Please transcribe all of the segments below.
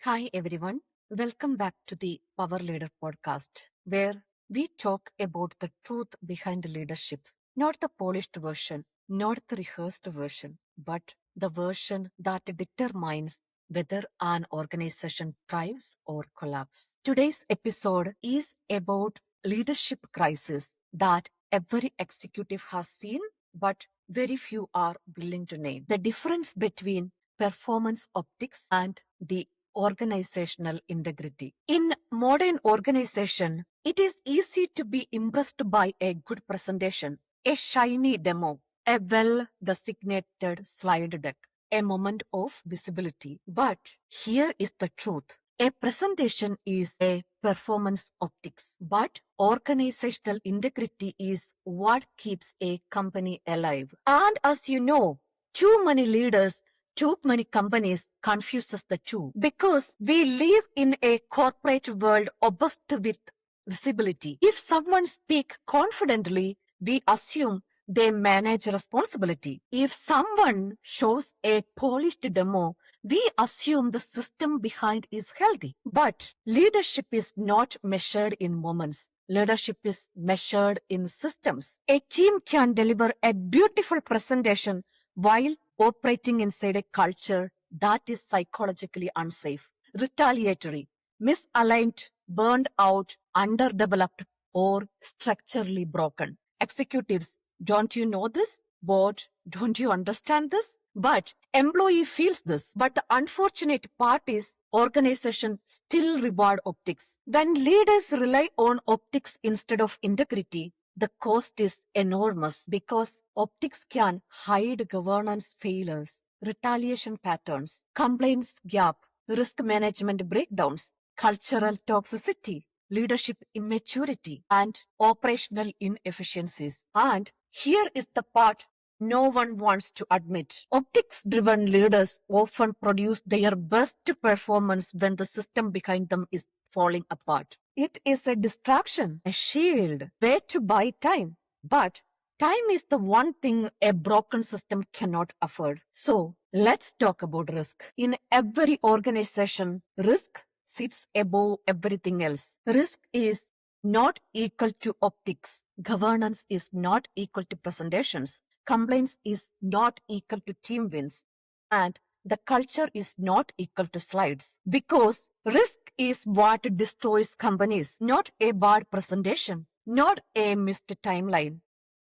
Hi everyone, welcome back to the Power Leader podcast, where we talk about the truth behind leadership, not the polished version, not the rehearsed version, but the version that determines whether an organization thrives or collapses. Today's episode is about leadership crisis that every executive has seen, but very few are willing to name. The difference between performance optics and the organizational integrity. In modern organization, it is easy to be impressed by a good presentation, a shiny demo, a well-designated slide deck, a moment of visibility. But here is the truth. A presentation is a performance optics, but organizational integrity is what keeps a company alive. And as you know, too many leaders, too many companies confuses the two because we live in a corporate world obsessed with visibility. If someone speaks confidently, we assume they manage responsibility. If someone shows a polished demo, we assume the system behind is healthy. But leadership is not measured in moments. Leadership is measured in systems. A team can deliver a beautiful presentation while operating inside a culture that is psychologically unsafe, retaliatory, misaligned, burned out, underdeveloped, or structurally broken. Executives, don't you know this? Board, don't you understand this? But employee feels this. But the unfortunate part is organization still reward optics. When leaders rely on optics instead of integrity, the cost is enormous because optics can hide governance failures, retaliation patterns, complaints gap, risk management breakdowns, cultural toxicity, leadership immaturity, and operational inefficiencies. And here is the part no one wants to admit. Optics-driven leaders often produce their best performance when the system behind them is falling apart. It is a distraction, a shield, way to buy time. But time is the one thing a broken system cannot afford. So let's talk about risk. In every organization, risk sits above everything else. Risk is not equal to optics. Governance is not equal to presentations. Complaints is not equal to team wins. And the culture is not equal to slides. Because risk is what destroys companies, not a bad presentation, not a missed timeline,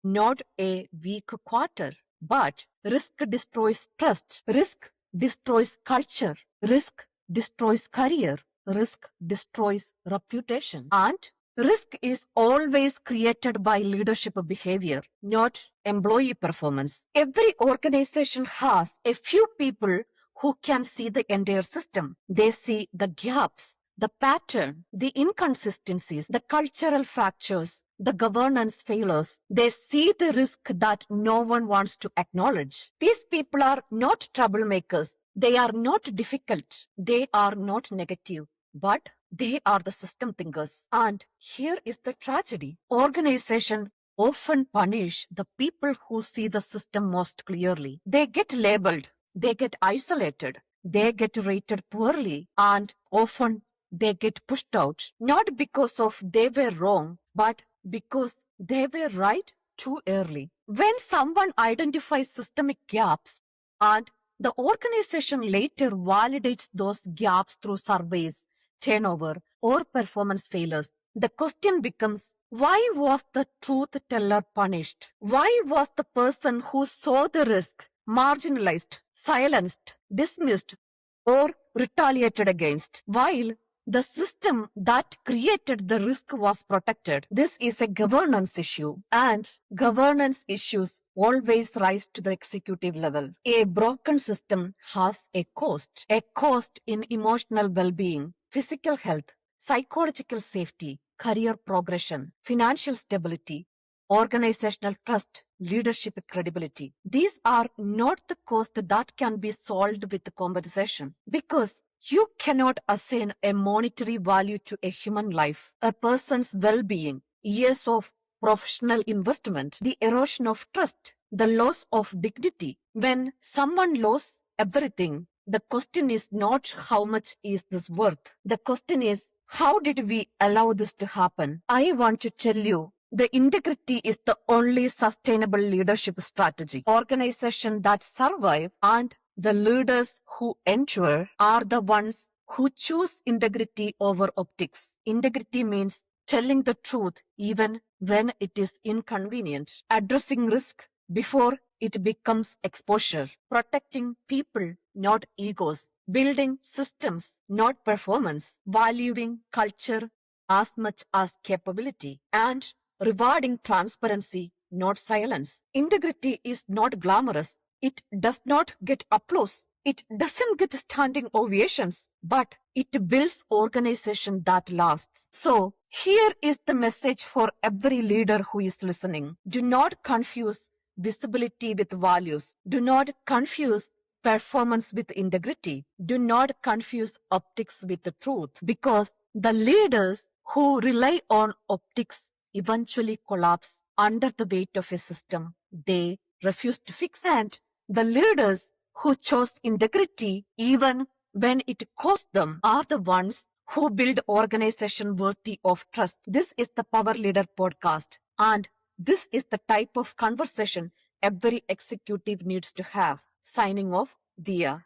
not a weak quarter. But risk destroys trust. Risk destroys culture. Risk destroys career. Risk destroys reputation. And risk is always created by leadership behavior, not employee performance. Every organization has a few people who can see the entire system. They see the gaps, the pattern, the inconsistencies, the cultural fractures, the governance failures. They see the risk that no one wants to acknowledge. These people are not troublemakers. They are not difficult. They are not negative. But they are the system thinkers. And here is the tragedy. Organizations often punish the people who see the system most clearly. They get labeled. They get isolated. They get rated poorly. And often they get pushed out. Not because of they were wrong, but because they were right too early. When someone identifies systemic gaps and the organization later validates those gaps through surveys, turnover, or performance failures, the question becomes, why was the truth teller punished? Why was the person who saw the risk marginalized, silenced, dismissed, or retaliated against, while the system that created the risk was protected? This is a governance issue, and governance issues always rise to the executive level. A broken system has a cost in emotional well-being, physical health, psychological safety, career progression, financial stability, organizational trust, leadership credibility. These are not the costs that can be solved with the compensation, because you cannot assign a monetary value to a human life, a person's well-being, years of professional investment, the erosion of trust, the loss of dignity. When someone loses everything, the question is not how much is this worth. The question is, how did we allow this to happen? I want to tell you, the integrity is the only sustainable leadership strategy. Organizations that survive and the leaders who endure are the ones who choose integrity over optics. Integrity means telling the truth even when it is inconvenient, addressing risk before it becomes exposure, protecting people, not egos, building systems, not performance, valuing culture as much as capability, and rewarding transparency, not silence. Integrity is not glamorous. It does not get applause. It doesn't get standing ovations, but it builds organization that lasts. So here is the message for every leader who is listening. Do not confuse visibility with values. Do not confuse performance with integrity. Do not confuse optics with the truth, because the leaders who rely on optics eventually collapse under the weight of a system they refuse to fix. And the leaders who chose integrity even when it cost them are the ones who build organization worthy of trust. This is the Power Leader podcast, and this is the type of conversation every executive needs to have. Signing off, Diah.